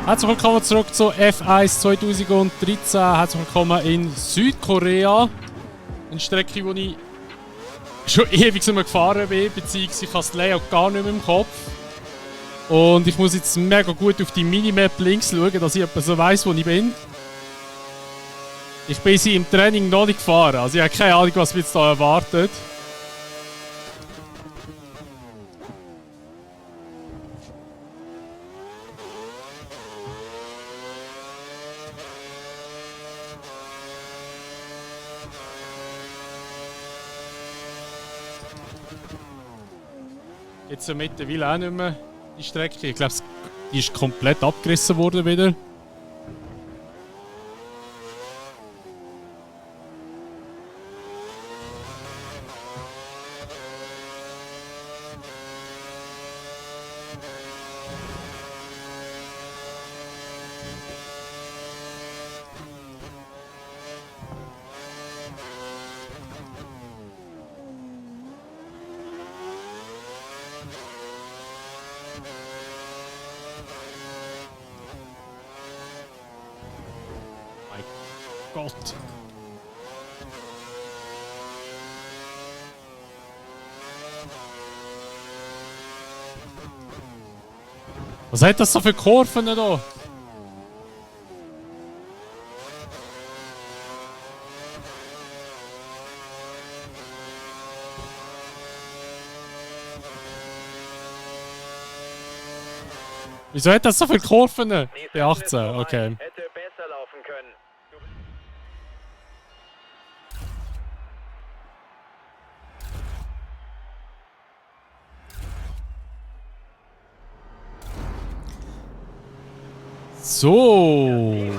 Herzlich willkommen zurück zu F1 2013. Herzlich willkommen in Südkorea. Eine Strecke, die ich schon ewig gefahren bin, beziehungsweise ich habe das Layout gar nicht mehr im Kopf. Und ich muss jetzt mega gut auf die Minimap links schauen, dass ich etwa so weiss, wo ich bin. Ich bin sie im Training noch nicht gefahren, also ich habe keine Ahnung, was mich jetzt da erwartet. Jetzt mittlerweile auch nicht mehr die Strecke. Ich glaube, die ist komplett abgerissen worden wieder. Gott. Was hat das so für Kurven da? Wieso hat das so viele Kurven? Die 18, okay. So. Einen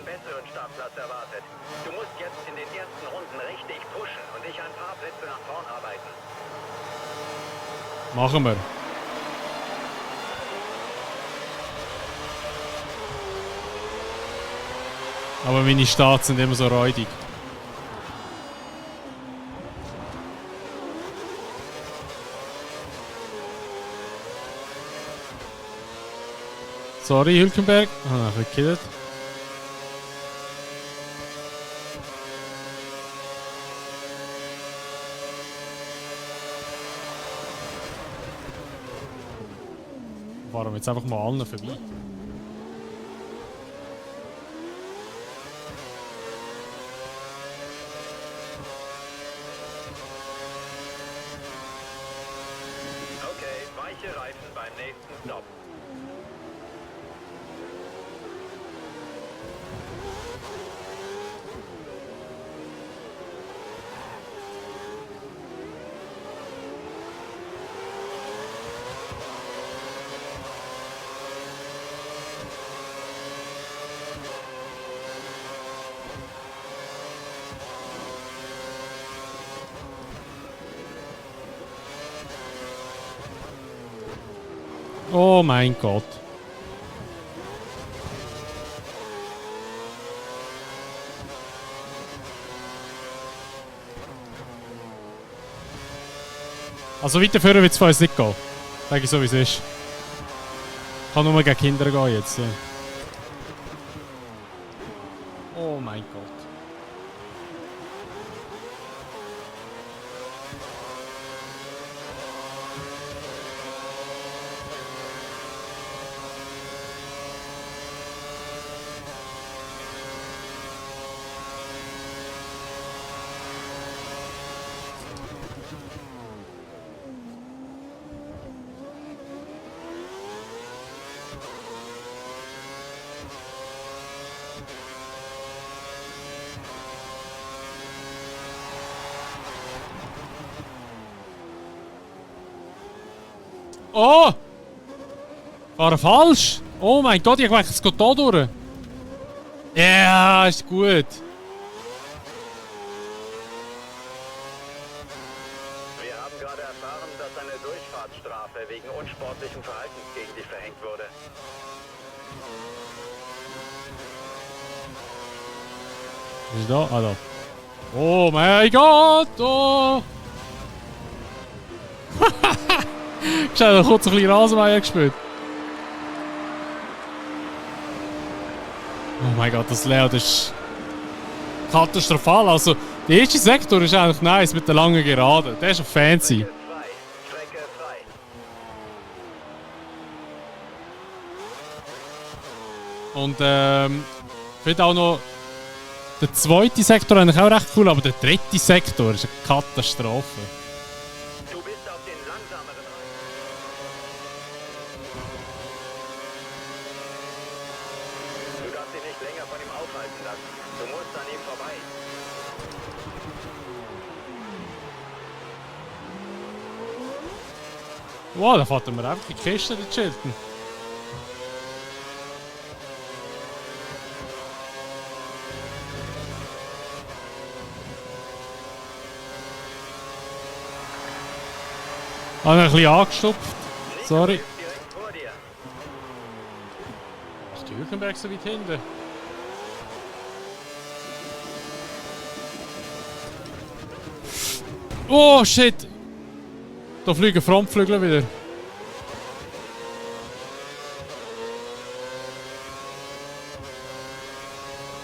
besseren Startplatz erwartet. Du musst jetzt in den ersten Runden richtig pushen und dich ein paar Plätze nach vorn arbeiten. Machen wir. Aber meine Starts sind immer so räudig. Sorry, Hülkenberg. Ah, gekillt. Fahren wir jetzt einfach mal allen vorbei. Okay, weiche Reifen beim nächsten Stopp. Oh mein Gott. Also weiterführen wird es von uns nicht gehen. Sag ich so, wie es ist. Ich kann nur gegen Kinder gehen jetzt. Oh mein Gott. Oh! Fahre falsch! Oh mein Gott, ich denke, es geht da durch. Ja, ist gut. Wir haben gerade erfahren, dass eine Durchfahrtsstrafe wegen unsportlichen Verhaltens gegen dich verhängt wurde. Was ist da? Ah, da. Oh mein Gott! Oh! Schnell, da kurz ein bisschen Rasenmäher gespielt. mein Gott, das Layout ist katastrophal. Also, der erste Sektor ist eigentlich nice mit der langen Gerade. Der ist auch fancy. Strecke frei. Und ich finde auch noch der zweite Sektor eigentlich auch recht cool, aber der dritte Sektor ist eine Katastrophe. Du bist auf den langsameren Rang. Du darfst dich nicht länger von ihm aufhalten lassen. Du musst an ihm vorbei. Wow, da fährt mir einfach die Kiste, die Chilton. Habe ich ein bisschen angestupft. Sorry. Direkt vor dir. Ist die Hülkenberg so weit hinten? Oh shit! Da fliegen Frontflügel wieder.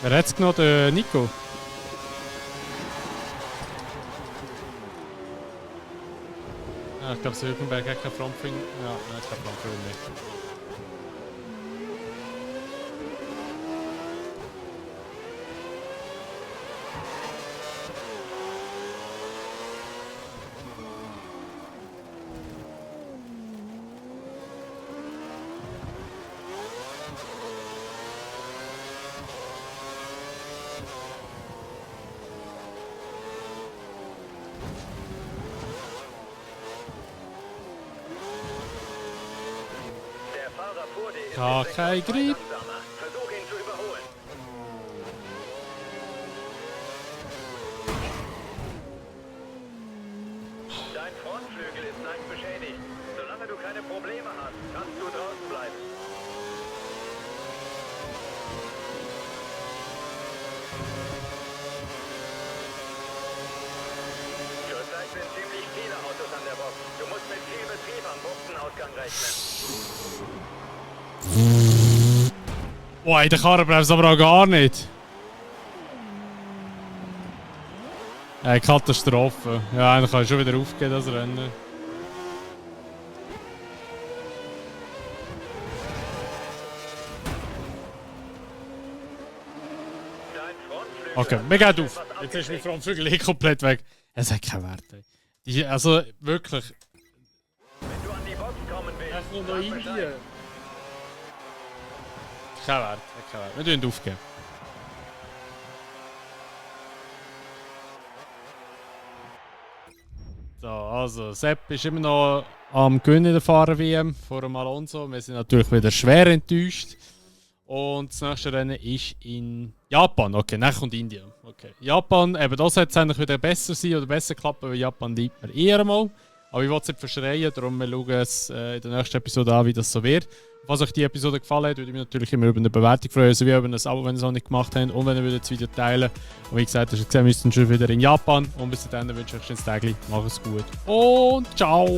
Wer hat's genommen? Der Nico. Ja, ich glaube, der Hülkenberg hat keinen Frontflügel. Ja, er hat keinen Frontflügel mehr. Der Fahrer vor dir ist Ja, jetzt kein etwas Grip. langsamer. Versuch ihn zu überholen. Dein Frontflügel ist leicht beschädigt. Solange du keine Probleme hast, kannst du draußen bleiben. Zurzeit sind ziemlich viele Autos an der Box. Du musst mit viel Betrieb am Buchtenausgang rechnen. Boah, in der Karre bremst aber auch gar nicht. Katastrophe. Ja, dann kann ich schon wieder aufgehen, das Rennen. Dein Frontflügel Okay, hat wir gehen etwas auf. Jetzt ist mein abgekriegt. Frontflügel eh komplett weg. Es hat keinen Wert. Ey. Also wirklich. Wenn du an die Box kommen willst, Echt nur noch sag Indien. Bescheid. Kein Wert, kein Wert. Wir dürfen aufgeben. So, also Sepp ist immer noch am Gewinnen in der Fahrer-WM vor dem Alonso. Wir sind natürlich wieder schwer enttäuscht. Und das nächste Rennen ist in Japan. Okay, dann kommt Indien. Okay. Japan, eben das sollte es eigentlich wieder besser sein oder besser klappen, weil Japan liebt mir eher mal. Aber ich will es nicht verschreien, darum wir schauen es in der nächsten Episode an, wie das so wird. Falls euch die Episode gefallen hat, würde ich mich natürlich immer über eine Bewertung freuen, sowie über ein Abo, wenn ihr es noch nicht gemacht habt und wenn ihr das Video teilen. Und wie gesagt, ihr habt gesehen, wir sind schon wieder in Japan. Und bis dahin wünsche ich euch ein schönes Tag. Macht es gut und ciao!